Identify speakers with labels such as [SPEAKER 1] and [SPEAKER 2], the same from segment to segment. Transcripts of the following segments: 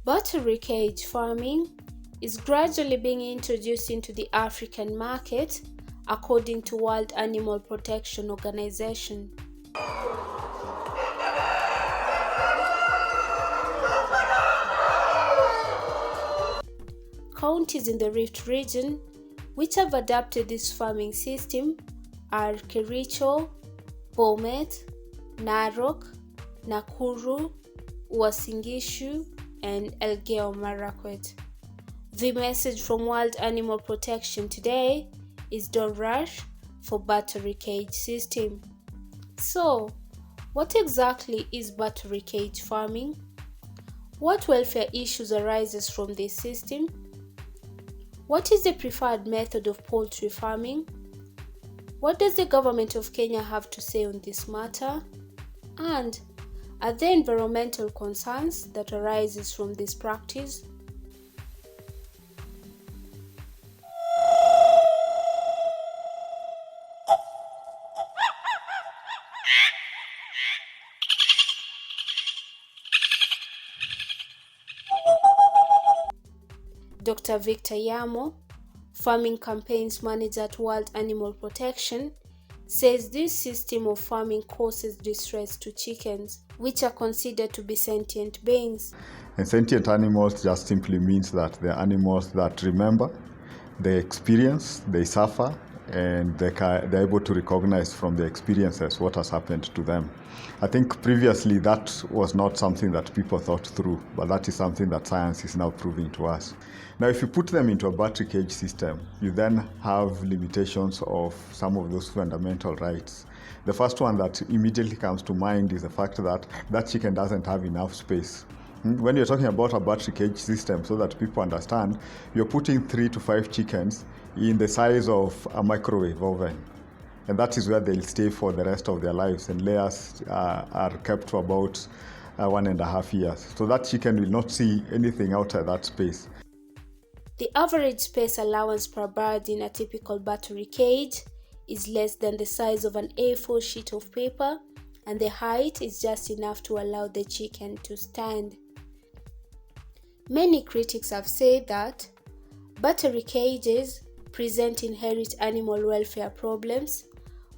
[SPEAKER 1] Battery cage farming is gradually being introduced into the African market, according to World Animal Protection Organization. Counties in the Rift region which have adopted this farming system are Kericho, Bomet, Narok, Nakuru, Uasin Gishu, and Elgeyo Marakwet. The message from World Animal Protection today is don't rush for battery cage system. So, what exactly is battery cage farming? What welfare issues arises from this system? What is the preferred method of poultry farming? What does the government of Kenya have to say on this matter? And are there environmental concerns that arises from this practice? Dr. Victor Yamo, Farming Campaigns Manager at World Animal Protection, says this system of farming causes distress to chickens, which are considered to be sentient beings.
[SPEAKER 2] And sentient animals just simply means that they're animals that remember, they experience, they suffer, and they're able to recognize from their experiences what has happened to them. I think previously that was not something that people thought through, but that is something that science is now proving to us. Now, if you put them into a battery cage system, you then have limitations of some of those fundamental rights. The first one that immediately comes to mind is the fact that that chicken doesn't have enough space. When you're talking about a battery cage system, so that people understand, you're putting 3 to 5 chickens in the size of a microwave oven. And that is where they'll stay for the rest of their lives, and layers are kept for about 1.5 years. So that chicken will not see anything outside that space.
[SPEAKER 1] The average space allowance per bird in a typical battery cage is less than the size of an A4 sheet of paper, and the height is just enough to allow the chicken to stand. Many critics have said that battery cages present inherent animal welfare problems,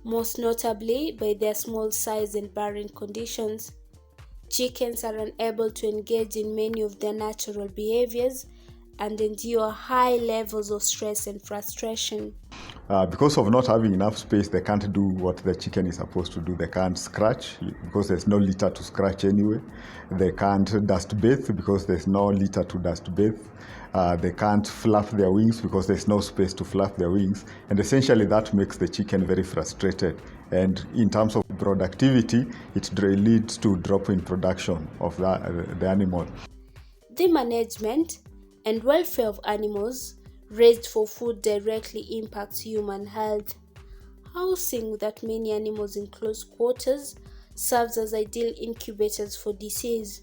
[SPEAKER 1] most notably by their small size and barren conditions. Chickens are unable to engage in many of their natural behaviors and endure high levels of stress and frustration.
[SPEAKER 2] Because of not having enough space, they can't do what the chicken is supposed to do. They can't scratch because there's no litter to scratch anyway. They can't dust bathe because there's no litter to dust bathe. They can't flap their wings because there's no space to flap their wings. And essentially that makes the chicken very frustrated. And in terms of productivity, it leads to drop in production of the animal.
[SPEAKER 1] The management and welfare of animals raised for food directly impacts human health. Housing that many animals in close quarters serves as ideal incubators for disease.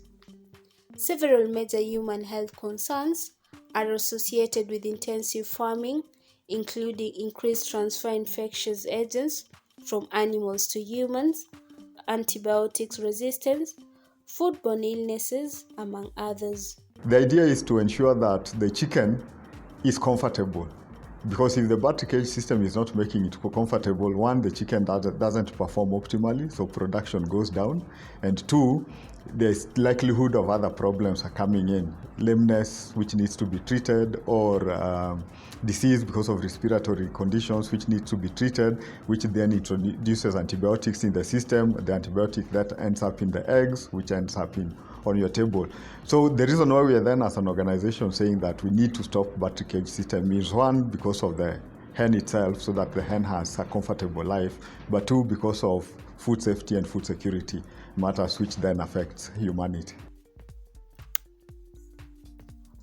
[SPEAKER 1] Several major human health concerns are associated with intensive farming, including increased transfer infectious agents from animals to humans, antibiotics resistance, foodborne illnesses, among others.
[SPEAKER 2] The idea is to ensure that the chicken is comfortable, because if the battery cage system is not making it comfortable, one, the chicken doesn't perform optimally, so production goes down, and two, there's likelihood of other problems are coming in, lameness which needs to be treated, or disease because of respiratory conditions which need to be treated, which then introduces antibiotics in the system. The antibiotic that ends up in the eggs, which ends up on your table. So the reason why we are then as an organization saying that we need to stop battery cage system is, one, because of the hen itself, so that the hen has a comfortable life, but two, because of food safety and food security matters, which then affects humanity.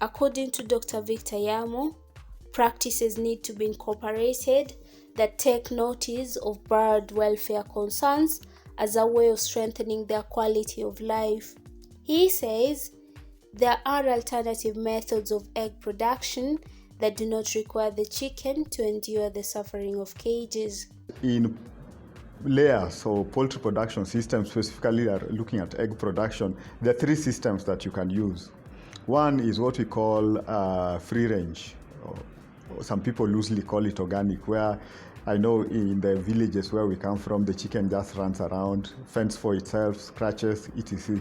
[SPEAKER 1] According to Dr. Victor Yamo, practices need to be incorporated that take notice of bird welfare concerns as a way of strengthening their quality of life. He says there are alternative methods of egg production that do not require the chicken to endure the suffering of cages.
[SPEAKER 2] In layers or poultry production systems, specifically looking at egg production, there are 3 systems that you can use. One is what we call free range. Some people loosely call it organic, where I know in the villages where we come from, the chicken just runs around, fends for itself, scratches, etc.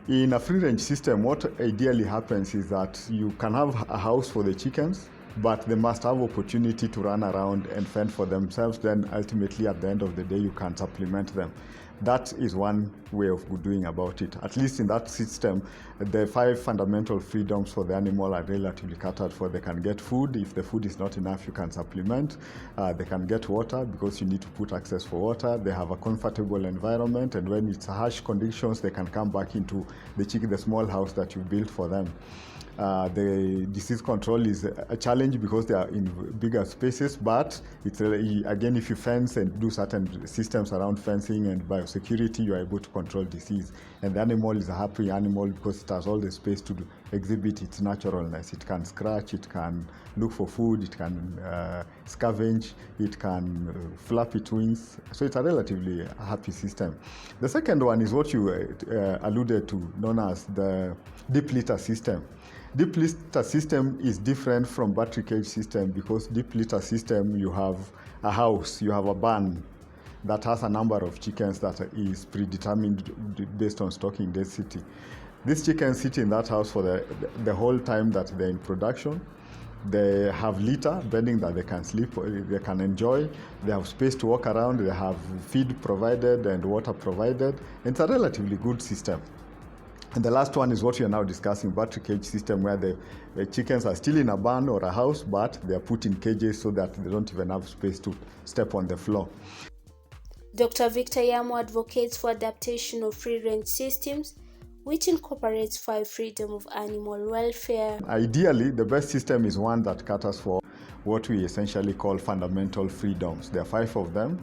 [SPEAKER 2] In a free range system, what ideally happens is that you can have a house for the chickens, but they must have opportunity to run around and fend for themselves. Then ultimately at the end of the day, you can supplement them. That is one way of doing about it. At least in that system, the 5 fundamental freedoms for the animal are relatively catered for. They can get food. If the food is not enough, you can supplement. They can get water because you need to put access for water. They have a comfortable environment, and when it's harsh conditions, they can come back into the small house that you built for them. The disease control is a challenge because they are in bigger spaces, but it's again, if you fence and do certain systems around fencing and biosecurity, you are able to control disease. And the animal is a happy animal because it has all the space to exhibit its naturalness. It can scratch, it can look for food, it can scavenge, it can flap its wings. So it's a relatively happy system. The second one is what you alluded to, known as the deep litter system. Deep litter system is different from battery cage system because deep litter system, you have a house, you have a barn that has a number of chickens that is predetermined based on stocking density. These chickens sit in that house for the whole time that they're in production. They have litter, bedding that they can sleep, they can enjoy. They have space to walk around. They have feed provided and water provided. It's a relatively good system. And the last one is what we are now discussing, battery cage system, where the chickens are still in a barn or a house, but they are put in cages so that they don't even have space to step on the floor.
[SPEAKER 1] Dr. Victor Yamo advocates for adaptation of free-range systems, which incorporates 5 freedom of animal welfare.
[SPEAKER 2] Ideally, the best system is one that caters for what we essentially call fundamental freedoms. There are 5 of them.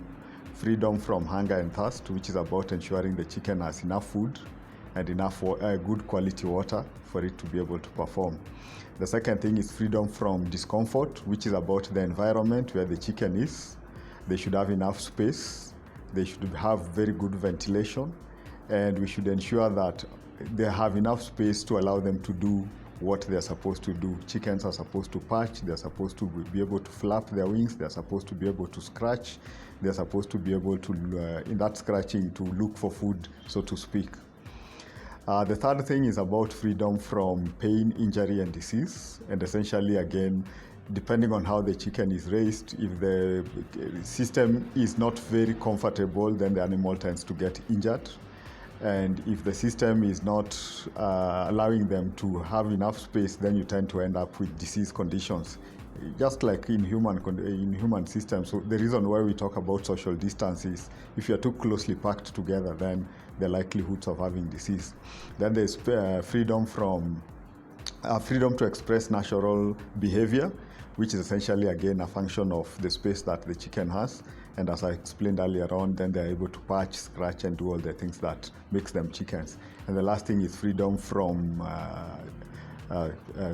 [SPEAKER 2] Freedom from hunger and thirst, which is about ensuring the chicken has enough food and enough good quality water for it to be able to perform. The second thing is freedom from discomfort, which is about the environment where the chicken is. They should have enough space. They should have very good ventilation, and we should ensure that they have enough space to allow them to do what they're supposed to do. Chickens are supposed to perch, they're supposed to be able to flap their wings, they're supposed to be able to scratch, they're supposed to be able to, in that scratching, to look for food, so to speak. The third thing is about freedom from pain, injury, and disease. And essentially, again, depending on how the chicken is raised, if the system is not very comfortable, then the animal tends to get injured. And if the system is not allowing them to have enough space, then you tend to end up with disease conditions. Just like in human systems. So the reason why we talk about social distance is if you're too closely packed together, then the likelihoods of having disease. Then there's freedom to express natural behavior, which is essentially, again, a function of the space that the chicken has. And as I explained earlier on, then they're able to patch, scratch, and do all the things that makes them chickens. And the last thing is freedom from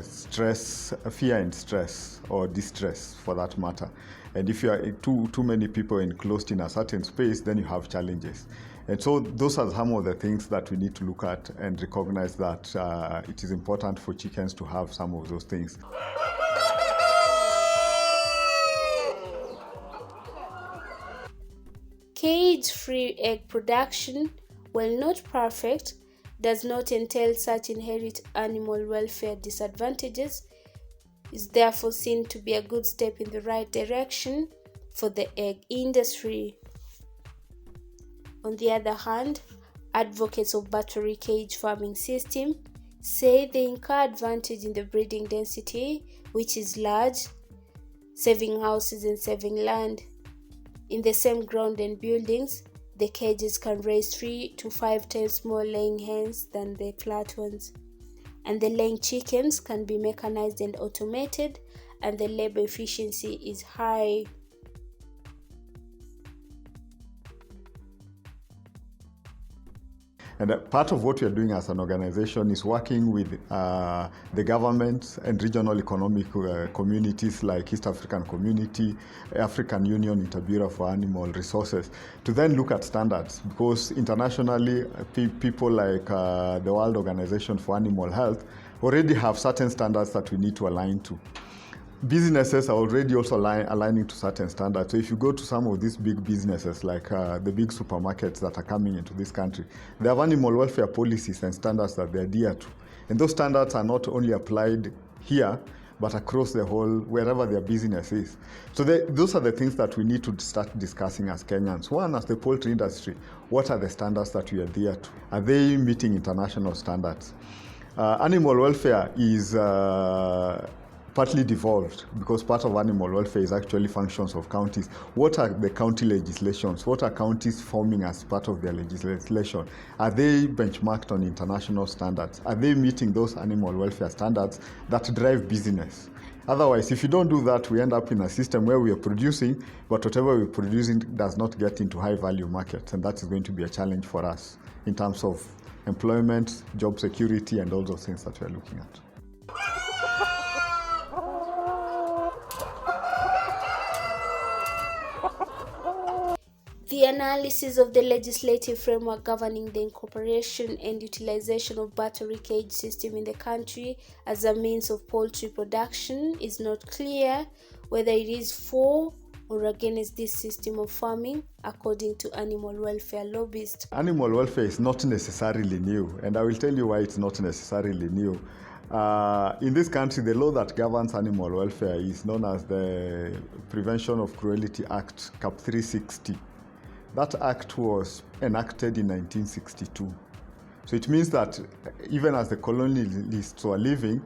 [SPEAKER 2] stress, fear and stress, or distress for that matter. And if you are too many people enclosed in a certain space, then you have challenges. And so those are some of the things that we need to look at and recognize that it is important for chickens to have some of those things.
[SPEAKER 1] Cage-free egg production, while not perfect, does not entail such inherent animal welfare disadvantages, is therefore seen to be a good step in the right direction for the egg industry. On the other hand, advocates of battery cage farming system say they incur advantage in the breeding density, which is large, saving houses and saving land. In the same ground and buildings, the cages can raise 3 to 5 times more laying hens than the flat ones. And the laying chickens can be mechanized and automated, and the labor efficiency is high.
[SPEAKER 2] And part of what we are doing as an organization is working with the government and regional economic communities like East African Community, African Union, Interbureau for Animal Resources, to then look at standards. Because internationally, people like the World Organization for Animal Health already have certain standards that we need to align to. Businesses are already also aligning to certain standards. So if you go to some of these big businesses, like the big supermarkets that are coming into this country, they have animal welfare policies and standards that they adhere to. And those standards are not only applied here, but across the whole, wherever their business is. So those are the things that we need to start discussing as Kenyans. One, as the poultry industry, what are the standards that we adhere to? Are they meeting international standards? Animal welfare is partly devolved because part of animal welfare is actually functions of counties. What are the county legislations? What are counties forming as part of their legislation? Are they benchmarked on international standards? Are they meeting those animal welfare standards that drive business? Otherwise, if you don't do that, we end up in a system where we are producing, but whatever we're producing does not get into high-value markets, and that is going to be a challenge for us in terms of employment, job security, and all those things that we're looking at.
[SPEAKER 1] The analysis of the legislative framework governing the incorporation and utilization of battery cage system in the country as a means of poultry production is not clear whether it is for or against this system of farming, according to animal welfare lobbyists.
[SPEAKER 2] Animal welfare is not necessarily new, and I will tell you why it's not necessarily new. In this country, the law that governs animal welfare is known as the Prevention of Cruelty Act, Cap 360. That act was enacted in 1962. So it means that even as the colonialists were living,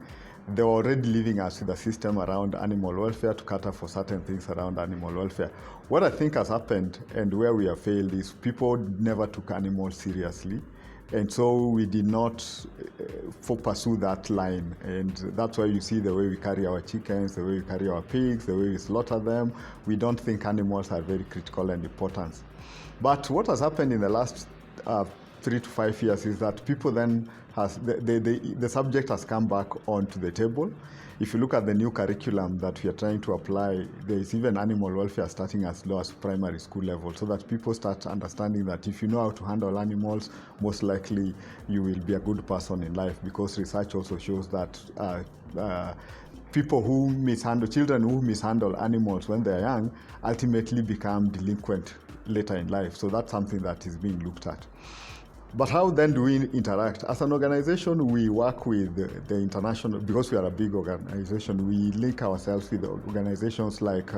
[SPEAKER 2] they were already living as with a system around animal welfare to cater for certain things around animal welfare. What I think has happened and where we have failed is people never took animals seriously. And so we did not pursue that line. And that's why you see the way we carry our chickens, the way we carry our pigs, the way we slaughter them. We don't think animals are very critical and important. But what has happened in the last 3 to 5 years is that people then the subject has come back onto the table. If you look at the new curriculum that we are trying to apply, there is even animal welfare starting as low as primary school level, so that people start understanding that if you know how to handle animals, most likely you will be a good person in life, because research also shows that children who mishandle animals when they're young ultimately become delinquent later in life. So that's something that is being looked at. But how then do we interact? As an organization, we work with the international, because we are a big organization, we link ourselves with organizations like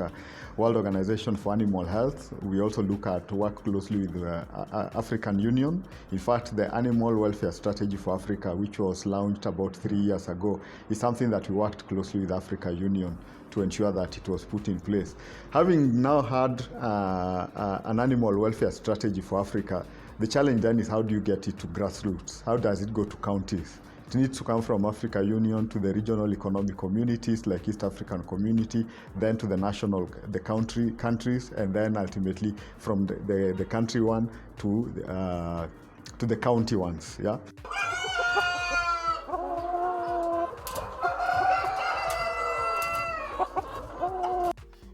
[SPEAKER 2] World Organization for Animal Health. We also work closely with the African Union. In fact, the Animal Welfare Strategy for Africa, which was launched about 3 years ago, is something that we worked closely with the African Union to ensure that it was put in place. Having now had an animal welfare strategy for Africa, the challenge then is how do you get it to grassroots? How does it go to counties? It needs to come from Africa Union to the regional economic communities like East African Community, then to the countries, and then ultimately from the country one to the county ones. Yeah.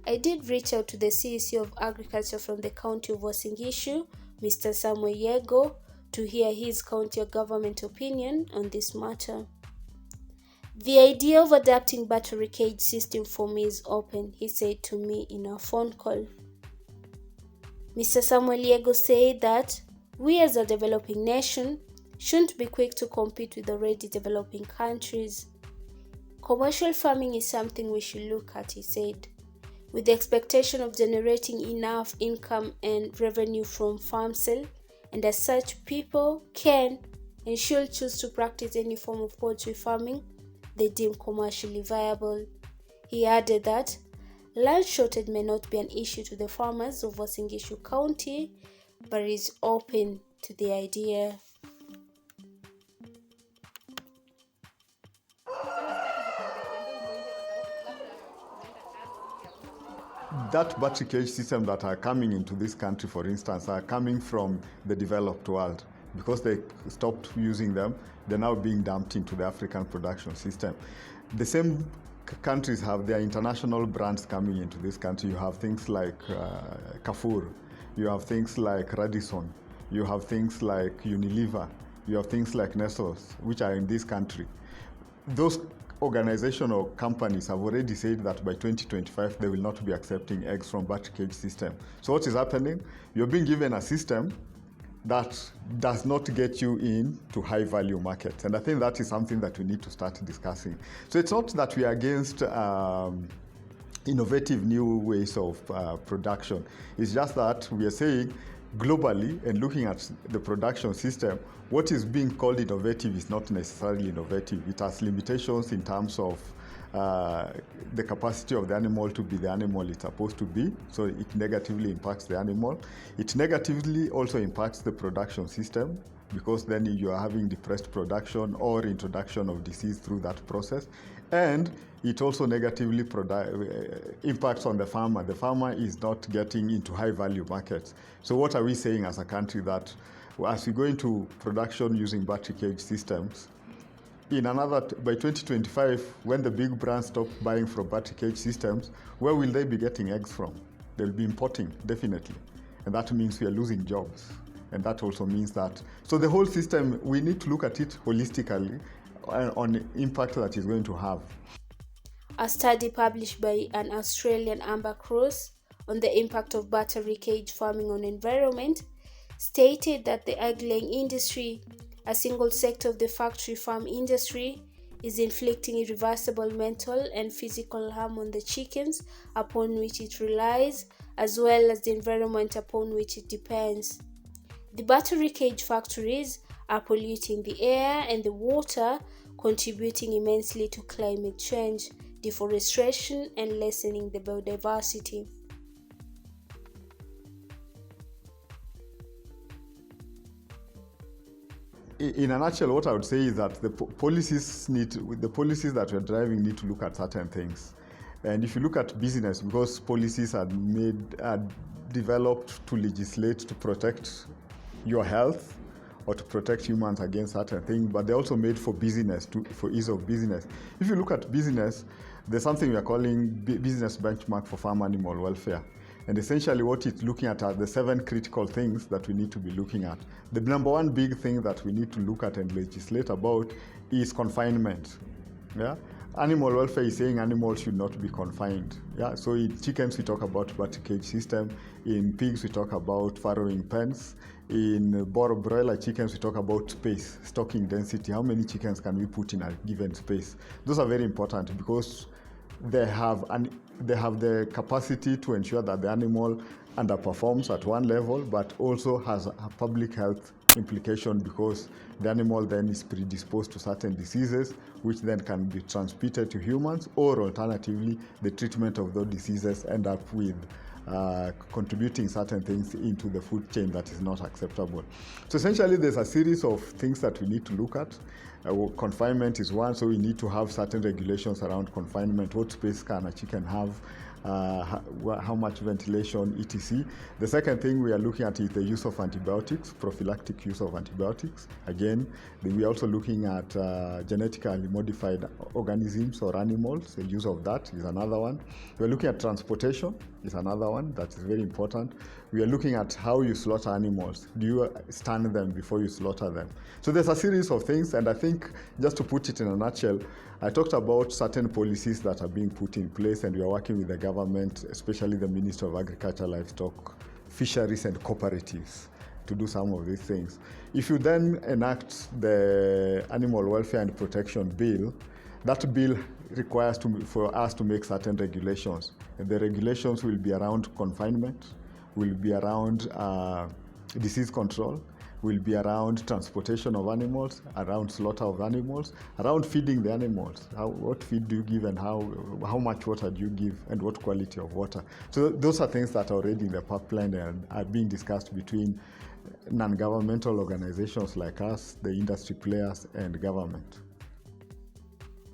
[SPEAKER 1] I did reach out to the CEC of Agriculture from the County of Uasin Gishu, Mr. Samuel Yego, to hear his county government opinion on this matter. The idea of adapting battery cage system for me is open, he said to me in a phone call. Mr. Samuel Yego said that we as a developing nation shouldn't be quick to compete with already developing countries. Commercial farming is something we should look at, he said, with the expectation of generating enough income and revenue from farm sale, and as such people can and should choose to practice any form of poultry farming they deem commercially viable. He added that land shortage may not be an issue to the farmers of Uasin Gishu County, but is open to the idea.
[SPEAKER 2] That battery cage system that are coming into this country, for instance, are coming from the developed world. Because they stopped using them, they're now being dumped into the African production system. The same countries have their international brands coming into this country. You have things like Carrefour, you have things like Radisson, you have things like Unilever, you have things like Nestle, which are in this country. those organizations or companies have already said that by 2025 they will not be accepting eggs from battery cage system. So what is happening? You're being given a system that does not get you into high value markets. And I think that is something that we need to start discussing. So it's not that we are against innovative new ways of production. It's just that we are saying globally and looking at the production system, what is being called innovative is not necessarily innovative. It has limitations in terms of the capacity of the animal to be the animal it's supposed to be, so it negatively impacts the animal. It negatively also impacts the production system, because then you are having depressed production or introduction of disease through that process. And it also negatively impacts on the farmer. The farmer is not getting into high value markets. So what are we saying as a country? That as we go into production using battery cage systems, by 2025, when the big brands stop buying from battery cage systems, where will they be getting eggs from? They'll be importing, definitely. And that means we are losing jobs. And that also means that, so the whole system, we need to look at it holistically on the impact that it's going to have.
[SPEAKER 1] A study published by an Australian Amber Cross on the impact of battery cage farming on environment stated that the egg-laying industry, a single sector of the factory farm industry, is inflicting irreversible mental and physical harm on the chickens upon which it relies, as well as the environment upon which it depends. The battery cage factories are polluting the air and the water, contributing immensely to climate change, deforestation, and lessening the biodiversity.
[SPEAKER 2] In a nutshell, what I would say is that the policies that we're driving need to look at certain things. And if you look at business, because policies are developed to legislate to protect your health or to protect humans against certain things, but they're also made for business, for ease of business. If you look at business, there's something we are calling business benchmark for farm animal welfare. And essentially what it's looking at are the 7 critical things that we need to be looking at. The number one big thing that we need to look at and legislate about is confinement. Yeah? Animal welfare is saying animals should not be confined. Yeah? So in chickens we talk about battery cage system, in pigs we talk about farrowing pens, in broiler chickens we talk about space, stocking density, how many chickens can we put in a given space. Those are very important because they have the capacity to ensure that the animal underperforms at one level, but also has a public health implication because the animal then is predisposed to certain diseases, which then can be transmitted to humans, or alternatively, the treatment of those diseases end up with contributing certain things into the food chain that is not acceptable. So essentially, there's a series of things that we need to look at. Confinement is one, so we need to have certain regulations around confinement. What space can a chicken have? How much ventilation, etc. The second thing we are looking at is the use of antibiotics, prophylactic use of antibiotics. Again, we are also looking at genetically modified organisms or animals. The use of that is another one. We are looking at transportation is another one that is very important. We are looking at how you slaughter animals. Do you stun them before you slaughter them? So there's a series of things, and I think just to put it in a nutshell, I talked about certain policies that are being put in place, and we are working with the government, especially the Ministry of Agriculture, Livestock, Fisheries and Cooperatives, to do some of these things. If you then enact the Animal Welfare and Protection Bill, that bill requires for us to make certain regulations. And the regulations will be around confinement, will be around disease control, will be around transportation of animals, around slaughter of animals, around feeding the animals. What feed do you give, and how much water do you give, and what quality of water. So those are things that are already in the pipeline and are being discussed between non-governmental organizations like us, the industry players, and government.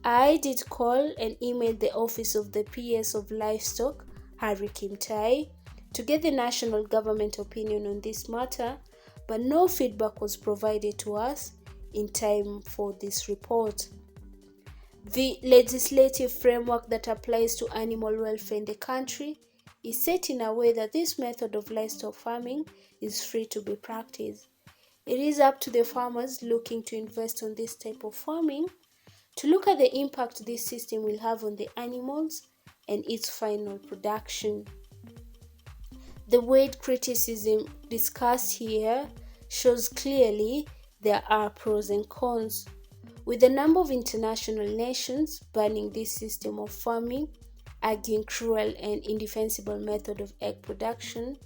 [SPEAKER 1] I did call and email the office of the PS of Livestock, Harry Kimtai, to get the national government opinion on this matter, but no feedback was provided to us in time for this report. The legislative framework that applies to animal welfare in the country is set in a way that this method of livestock farming is free to be practiced. It is up to the farmers looking to invest on this type of farming to look at the impact this system will have on the animals and its final production. The weight criticism discussed here shows clearly there are pros and cons. With a number of international nations banning this system of farming, arguing cruel and indefensible method of egg production,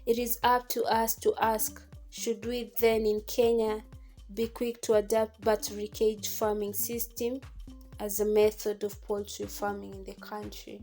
[SPEAKER 1] it is up to us to ask, should we then in Kenya be quick to adopt battery cage farming system as a method of poultry farming in the country?